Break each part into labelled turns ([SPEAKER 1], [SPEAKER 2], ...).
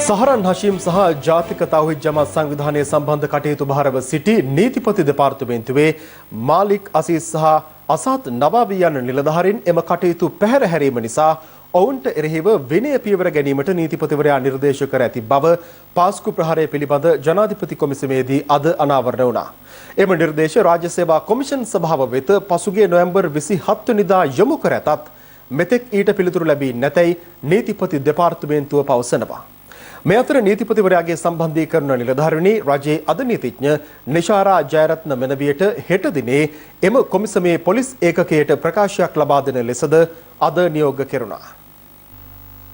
[SPEAKER 1] සහරන් හෂීම් සහ ජාතික තවහිද් ජමාත් සංවිධානයේ සම්බන්ධ කටයුතු භාරව සිටි නීතිපති දෙපාර්තමේන්තුවේ මාලික් අසීස් සහ අසාත් නවාබී යන නිලධාරීන් එම කටයුතු පැහැර හැරීම නිසා ඔවුන්ට එරෙහිව විනය පියවර ගැනීමට නීතිපතිවරයා නිර්දේශ කර ඇති බව පාස්කු ප්‍රහාරය පිළිබඳ ජනාධිපති කොමිසමේදී අද අනාවරණය වුණා. එම නිර්දේශ රාජ්‍ය සේවා කොමිෂන් සභාව වෙත පසුගිය නොවැම්බර් 27 වෙනිදා යොමු කර ඇතත් මෙතෙක් ඊට පිළිතුරු ලැබී නැතැයි නීතිපති දෙපාර්තමේන්තුව පවසනවා. මේ අතර නීතිපතිවරයාගේ සම්බන්ධීකරණ නිලධාරිනී රජයේ අද නීතිඥ නිශාරා ජයරත්න මෙනවියට හෙට දිනේ එම කොමිසමේ පොලිස් ඒකකයට ප්‍රකාශයක් ලබා දෙන ලෙසද අද නියෝග කෙරුණා.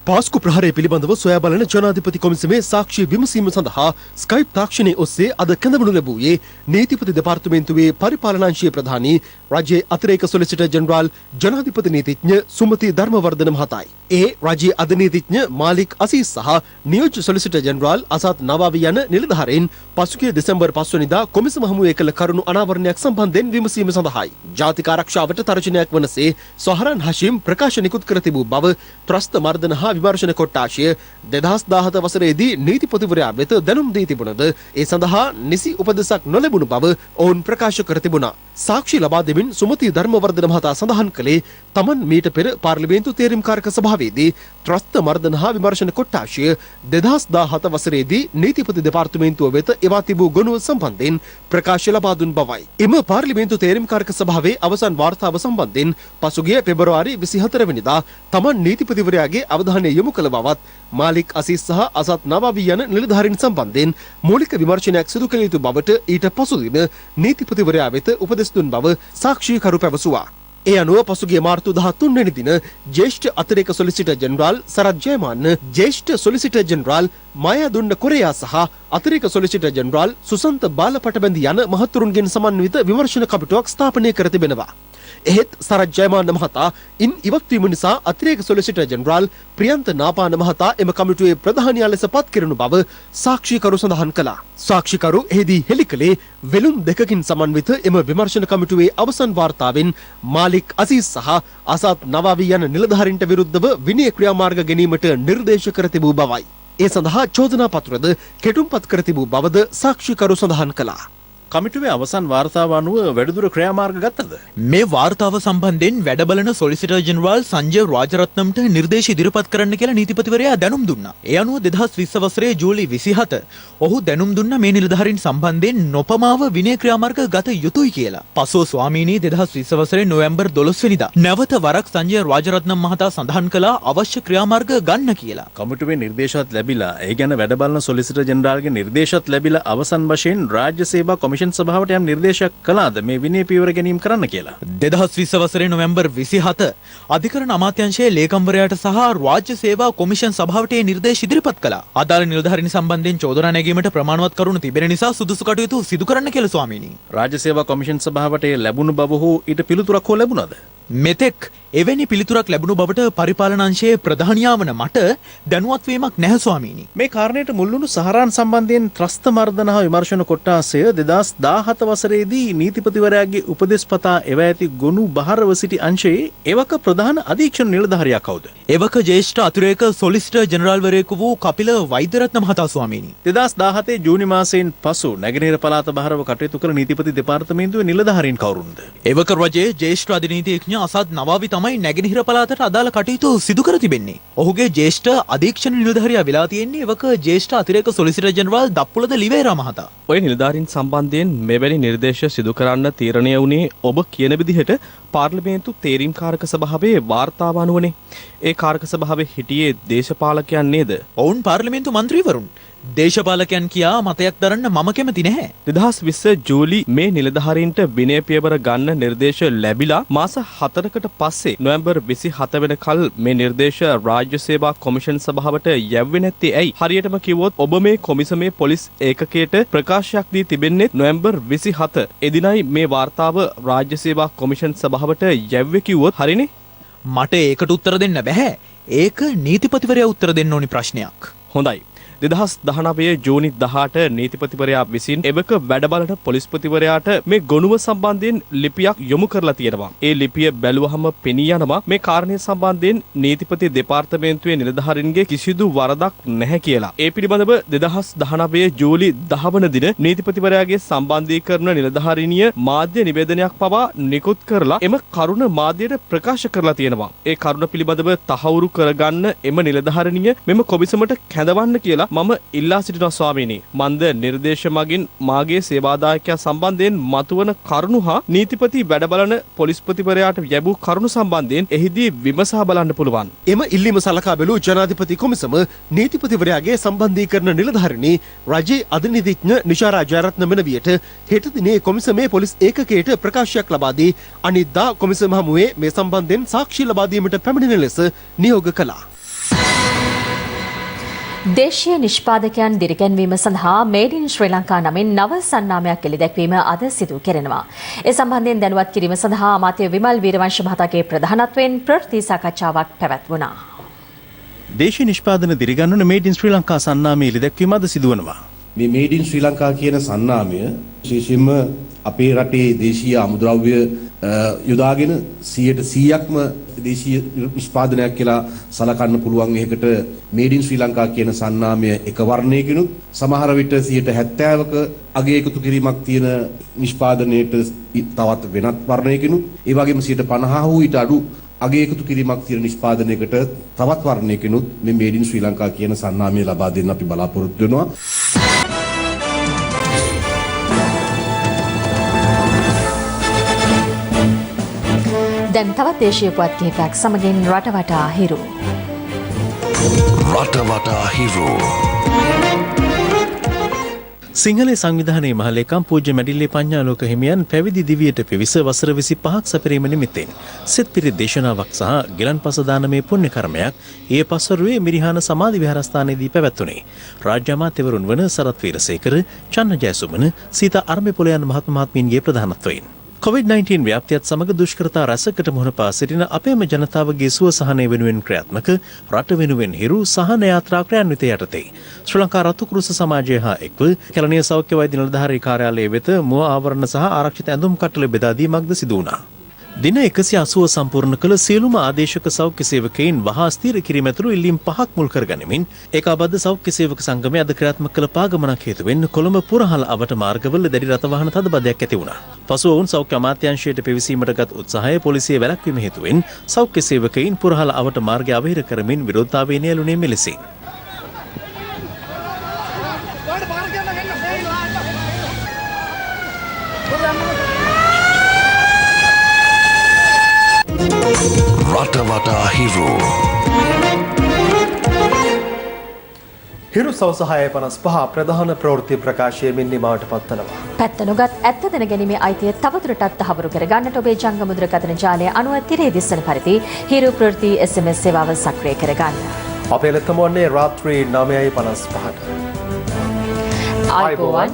[SPEAKER 1] පාස්කු ප්‍රහාරය පිළිබඳව සොයා බලන ජනාධිපති කොමිසමේ සාක්ෂි විමසීම සඳහා ස්කයිප් තාක්ෂණයේ ඔස්සේ අද කැඳවනු ලැබුවේ නීතිපති දෙපාර්තමේන්තුවේ පරිපාලනාංශීය ප්‍රධානී රජයේ අතිරේක සොලිසිටර් ජෙනරාල් ජනාධිපති නීතිඥ සුමති ධර්මවර්ධන මහතායි. ඒ රජයේ අද නීතිඥ මාලික් අසීස් සහ නියෝජ්‍ය සොලිසිටර් ජෙනරාල් අසත් නවාවි යන නිලධාරීන් පසුගිය දෙසැම්බර් 5 වෙනිදා කොමිසම හමුවේ කළ කරුණු අනාවරණයක් සම්බන්ධයෙන් විමසීම සඳහායි. ජාතික ආරක්ෂාවට තර්ජනයක් වනසේ සොහරන් හෂීම් ප්‍රකාශ නිකුත් කර තිබූ බව ත්‍රස්ත මර්දන හා විමර්ශන කොට්ටාශය 2017 වසරේදී නීතිපතිවරයා වෙත දැනුම් දී තිබුණද ඒ සඳහා නිසි උපදෙසක් නොලැබුණු බව ඔවුන් ප්‍රකාශ කර තිබුණා. සාක්ෂි ලබා දෙමින් සුමති ධර්මවර්ධන මහතා සඳහන් කළේ තමන් මීට පෙර පාර්ලිමේන්තු තේරීම්කාරක සභාවේදී ත්‍රස්ත මර්දන හා විමර්ශන කොට්ටාශය 2017 වසරේදී නීතිපති දෙපාර්තමේන්තුව වෙත එවා තිබූ ගොනුව සම්බන්ධයෙන් ප්‍රකාශ ලබා දුන් බවයි. එම පාර්ලිමේන්තු තේරීම්කාරක සභාවේ අවසන් වාර්තාව සම්බන්ධයෙන් පසුගිය පෙබරවාරි 24 වෙනිදා තමන් නීතිපතිවරයාගේ අවධානය යොමු කළ බවත් මාලික් අසීස් සහ අසත් නවාවි යන නිලධාරීන් සම්බන්ධයෙන් මූලික විමර්ශනයක් සිදු කළ යුතු බවට ඊට පසු දින නීතිපතිවරයා වෙත උපදෙස් දුන් බව සාක්ෂිකරු පැවසුවා. ඒ අනුව පසුගිය මාර්තු 13 වෙනි දින ජ්‍යෙෂ්ඨ අතිරේක සොලිසිටර් ජෙනරාල් සරත් ජයමාන්න, ජ්‍යෙෂ්ඨ සොලිසිටර් ජෙනරාල් මායාදුන්න කොරයා සහ අතිරේක සොලිසිටර් ජෙනරාල් සුසන්ත බාලපටබැඳි යන මහතුරුන්ගෙන් සමන්විත විමර්ශන කමිටුවක් ස්ථාපනය කර තිබෙනවා. එහෙත් සරත් ජයමාන්න මහතා ඉන් ඉවත් වීම නිසා අතිරේක සොලිසිටර් ජෙනරාල් ප්‍රියන්ත නාපාන මහතා එම කමිටුවේ ප්‍රධානියා ලෙස පත් කෙරෙනු බව සාක්ෂිකරු සඳහන් කළා. සාක්ෂිකරු එහිදී හෙළි කළේ වෙළුම් දෙකකින් සමන්විත එම විමර්ශන කමිටුවේ අවසන් වාර්තාවෙන් මාලික් අසීස් සහ අසත් නවාවි යන නිලධාරීන්ට විරුද්ධව විනය ක්‍රියාමාර්ග ගැනීමට නිර්දේශ කර තිබූ බවයි. ඒ සඳහා චෝදනා පත්‍රද කෙටුම්පත් කර තිබූ බවද සාක්ෂිකරු සඳහන් කළා.
[SPEAKER 2] කමිටුවේ අවසන් වාර්තාව අනුව වැඩිදුර ක්‍රියාමාර්ග ගත්තද?
[SPEAKER 3] මේ වාර්තාව සම්බන්ධයෙන් වැඩබලන සොලිසිටර් ජෙනරාල් සංජය රාජරත්නම්ට නිර්දේශ ඉදිරිපත් කරන්න කියලා නීතිපතිවරයා දැනුම් දුන්නා. ඒ අනුව 2020 වසරේ ජූලි 27 ඔහු දැනුම් දුන්න මේ නිලධාරීන් සම්බන්ධයෙන් නොපමාව විනය ක්‍රියාමාර්ග ගත යුතුයි කියලා. පසුව ස්වාමීනී 2020 වසරේ නොවැම්බර් 12 වෙනිදා නැවත වරක් සංජය රාජරත්නම් මහතා සඳහන් කළා අවශ්‍ය ක්‍රියාමාර්ග ගන්න කියලා.
[SPEAKER 2] කමිටුවේ නිර්දේශات ලැබිලා ඒ ගැන වැඩබලන සොලිසිටර් ජෙනරාල්ගේ නිර්දේශات ලැබිලා අවසන් වශයෙන් රාජ්‍ය සේවා කොමිෂන් සභාවට යම් නිර්දේශයක් කළාද මේ විනය පියවර ගැනීම කරන්න කියලා?
[SPEAKER 3] 2020 වසරේ නොවැම්බර් 27 අධිකරණ අමාත්‍යාංශයේ ලේකම්වරයාට සහ රාජ්‍ය සේවා කොමිෂන් සභාවට මේ නිර්දේශ ඉදිරිපත් කළා. අදාළ නිලධාරීන් සම්බන්ධයෙන් චෝදනා නැගීමට ප්‍රමාණවත් කරුණු තිබෙන නිසා සුදුසු කටයුතු සිදු කරන්න කියලා ස්වාමීනි.
[SPEAKER 2] රාජ්‍ය සේවා කොමිෂන් සභාවට ලැබුණු බව හෝ ඊට පිළිතුරක් හෝ ලැබුණාද?
[SPEAKER 3] මෙතෙක් එවැනි පිළිතුරක් ලැබුණු බවට පරිපාලනාංශයේ ප්‍රධානියා වන මට දැනුවත් වීමක් නැහැ ස්වාමීනි.
[SPEAKER 2] මේ කාරණයට මුල් වුණු සහරාන් සම්බන්ධයෙන් ත්‍රස්ත මර්දන හා විමර්ශන කොට්ටාසය 2017 වසරේදී නීතිපතිවරයාගේ උපදෙස්පතා එව ඇති ගොනු බහරව සිටි අංශයේ එවක ප්‍රධාන අධීක්ෂණ නිලධාරියා කවුද?
[SPEAKER 3] එවක ජ්‍යෙෂ්ඨ අතිරේක සොලිසිටර් ජෙනරාල්වරයෙකු වූ කපිල වෛද්‍යරත්න මහතා ස්වාමීනි.
[SPEAKER 2] 2017 ජූනි මාසයෙන් පසු නැගෙනහිර පළාත බහරව කටයුතු කළ නීතිපති දෙපාර්තමේන්තුවේ නිලධාරීන් කවුරුන්ද?
[SPEAKER 3] එවක රජයේ ජ්‍යෙෂ්ඨ අධිනීතිඥ අසත් නවාවි තමයි නැගෙනහිර පළාතට අදාළ කටයුතු සිදු කර තිබෙන්නේ. ඔහුගේ ජ්‍යෙෂ්ඨ අධීක්ෂණ නිලධාරියා වෙලා තියෙන්නේ එවක ජ්‍යෙෂ්ඨ අතිරේක සොලිසිටර් ජෙනරාල් දප්පුලද ලිවේරා මහතා.
[SPEAKER 4] ඔය නිලධාරීන් සම්බන්ධයෙන් මෙවැනි නිර්දේශ සිදු කරන්න තීරණය වුණේ ඔබ කියන විදිහට පාර්ලිමේන්තු තේරීම්කාරක සභාවේ වාර්තාව අනුවනේ. ඒ කාරක සභාවේ හිටියේ දේශපාලකයන් නේද?
[SPEAKER 3] ඔවුන් පාර්ලිමේන්තු මන්ත්‍රීවරුන්. දේශපාලකයන් කියා මතයක් දරන්න මම කැමති නැහැ.
[SPEAKER 4] 2020 ජූලි මේ නිලධාරීන්ට විනය පියවර ගන්න නිර්දේශ ලැබිලා මාස 4කට පස්සේ නොවැම්බර් 27 වෙනකල් මේ නිර්දේශ රාජ්‍ය සේවා කොමිෂන් සභාවට යැව්වේ නැත්තේ ඇයි? හරියටම කිව්වොත් ඔබ මේ කොමිසමේ පොලිස් ඒකකයට ප්‍රකාශයක් දී තිබෙන්නේ නොවැම්බර් 27. එදිනයි මේ වාර්තාව රාජ්‍ය සේවා කොමිෂන් සභාවට යැව්වේ කිව්වොත් හරිනේ?
[SPEAKER 3] මට ඒකට උත්තර දෙන්න බැහැ. ඒක නීතිපතිවරයා උත්තර දෙන්න ඕනි ප්‍රශ්නයක්.
[SPEAKER 4] හොඳයි. 2019 ජූනි 18 නීතිපතිවරයා විසින් එවක වැඩබලන පොලිස්පතිවරයාට මේ ගොනුව සම්බන්ධයෙන් ලිපියක් යොමු කරලා තියෙනවා. ඒ ලිපිය බැලුවහම පෙනී යනවා මේ කාරණය සම්බන්ධයෙන් නීතිපති දෙපාර්තමේන්තුවේ නිලධාරීන්ගේ කිසිදු වරදක් නැහැ කියලා. ඒ පිළිබඳව 2019 ජූලි 10 වන දින නීතිපතිවරයාගේ සම්බන්ධීකරණ නිලධාරිනිය මාධ්‍ය නිවේදනයක් පවා නිකුත් කරලා එම කරුණ මාධ්‍යයට ප්‍රකාශ කරලා තියෙනවා. ඒ කරුණ පිළිබඳව තහවුරු කරගන්න එම නිලධාරිනිය මෙම කොමිසමට කැඳවන්න කියලා මම ඉල්ලා සිටිනවා ස්වාමීනි. මන්ද නිර්දේශ මගින් මාගේ සේවාදායකයා සම්බන්ධයෙන් මතුවන කරුණු හා නීතිපති වැඩබලන පොලිස්පතිවරයාට ලැබූ කරුණු සම්බන්ධයෙන් එහිදී විමසා බලන්න පුළුවන්.
[SPEAKER 1] එම ඉල්ලීම සලකා බැලූ ජනාධිපති කොමිසම නීතිපතිවරයාගේ සම්බන්ධීකරණ නිලධාරිනී රජයේ අධිනීතිඥ නිශාරා ජයරත්න මෙනවියට හෙට දිනේ කොමිසමේ පොලිස් ඒකකයට ප්‍රකාශයක් ලබා දී අනිද්දා කොමිසම හමුවේ මේ සම්බන්ධයෙන් සාක්ෂි ලබා දීමට පැමිණෙන ලෙස නියෝග කළා.
[SPEAKER 5] දේශීය නිෂ්පාදකයන් දිරිගැන්වීම සඳහා මේඩ් ඉන් ශ්‍රී ලංකා නමින් නව සන්නාමයක් එළිදැක්වීම අද සිදු කෙරෙනවා. ඒ සම්බන්ධයෙන් දැනුවත් කිරීම සඳහා අමාත්‍ය විමල් වීරවංශ මහතාගේ ප්‍රධානත්වයෙන් ප්‍රවෘත්ති සාකච්ඡාවක් පැවැත්වුණා.
[SPEAKER 2] දේශීය නිෂ්පාදන දිරිගන්වන මේඩ් ඉන් ශ්‍රී ලංකා සන්නාමය එළිදැක්වීම අද සිදුවනවා.
[SPEAKER 6] මේ මේඩ් ඉන් ශ්‍රී ලංකා කියන සන්නාමය විශේෂයෙන්ම අපේ රටේ දේශීය අමුද්‍රව්‍ය යොදාගෙන 100%ක්ම දේශීය නිෂ්පාදනයක් කියලා සලකන්න පුළුවන්. එකකට මේඩ් ඉන් ශ්‍රී ලංකා කියන සන්නාමය එක වර්ණයකිනුත් සමහර විට 70%ක අගය එකතු කිරීමක් තියෙන නිෂ්පාදනයේට තවත් වෙනත් වර්ණයකිනුත් ඒ වගේම 50% හෝ ඊට අඩු අගය එකතු කිරීමක් තියෙන නිෂ්පාදනයකට තවත් වර්ණයකිනුත් මේ මේඩ් ඉන් ශ්‍රී ලංකා කියන සන්නාමය ලබා දෙන්න අපි බලාපොරොත්තු වෙනවා.
[SPEAKER 5] දැන් තවත් දේශීය පුවත් කිහිපයක් සමගින් රටවටා හිරු.
[SPEAKER 7] රටවටා හිරු.
[SPEAKER 2] සිංහලේ සංවිධානයේ මහලේකම් පූජ්‍ය මැඩිල්ලේ පඤ්ඤාලෝක හිමියන් පැවිදි දිවියට පිවිස වසර 25ක් සැපරීම නිමිත්තෙන් සෙත් පිරිත් දේශනාවක් සහ ගිලන්පස දානමේ පුණ්‍ය කර්මයක් ඒ පස්වරුවේ මිරිහාන සමාධි විහාරස්ථානයේදී පැවැත්වුණේ. රාජ්‍ය අමාත්‍යවරුන් වන සරත් වීරසේකර, චන්න ජයසුමන, සීතා අර්මපොල යන මහත්මීන්ගේ ප්‍රධානත්වයෙන් COVID-19 ව්‍යාප්තියත් සමග දුෂ්කරතා රැසකට මුහුණ පා සිටින අපේම ජනතාවගේ සුව සහනය වෙනුවෙන් ක්‍රියාත්මක රට වෙනුවෙන් හිරු සහන යාත්‍රා ක්‍රියාන්විත යටතේ ශ්‍රී ලංකා රතු කුරුස සමාජය හා එක්ව කැලණිය සෞඛ්‍ය වෛද්‍ය නිලධාරී කාර්යාලය වෙත මුව ආවරණ සහ ආරක්ෂිත ඇඳුම් කට්ටල බෙදා දීමක්ද සිදු වුණා. දින 180 සම්පූර්ණ කළ සියලුම ආදේශක සෞඛ්‍ය සේවකයින් වහා ස්ථිර කිරීම ඇතුළු ඉල්ලීම් 5ක් මුල් කරගනිමින් ඒකාබද්ධ සෞඛ්‍ය සේවක සංගමය අද ක්‍රියාත්මක කළ පාගමනක් හේතුවෙන් කොළඹ පුරහල අවට මාර්ගවල දැඩි රථවාහන තදබදයක් ඇති වුණා. පසුව ඔවුන් සෞඛ්‍ය අමාත්‍යාංශයට පිවිසීමට ගත් උත්සාහය පොලිසිය වැළැක්වීම හේතුවෙන් සෞඛ්‍ය සේවකයින් පුරහල අවට මාර්ගය අවහිර කරමින් විරෝධතාවය නියැලුණේ මෙලෙසින්.
[SPEAKER 7] රටවටා හිරු.
[SPEAKER 1] හිරු සවස 6:55 ප්‍රධාන ප්‍රවෘත්ති ප්‍රකාශයමින් නිමාවට පත්වනවා.
[SPEAKER 5] පැත්ත නොගත් ඇත්ත දැනගැනීමේ අයිතිය තවදුරටත් තහවුරු කර ගන්නට ඔබේ ජංගම දුරකථන ජාලය අනුව තිරේ දිස්සන පරිදි හිරු ප්‍රවෘත්ති SMS සේවාව සක්‍රිය කර ගන්න.
[SPEAKER 1] අපේ ලෙතම වන්නේ රාත්‍රී 9:55ට.
[SPEAKER 5] ආයුබෝවන්.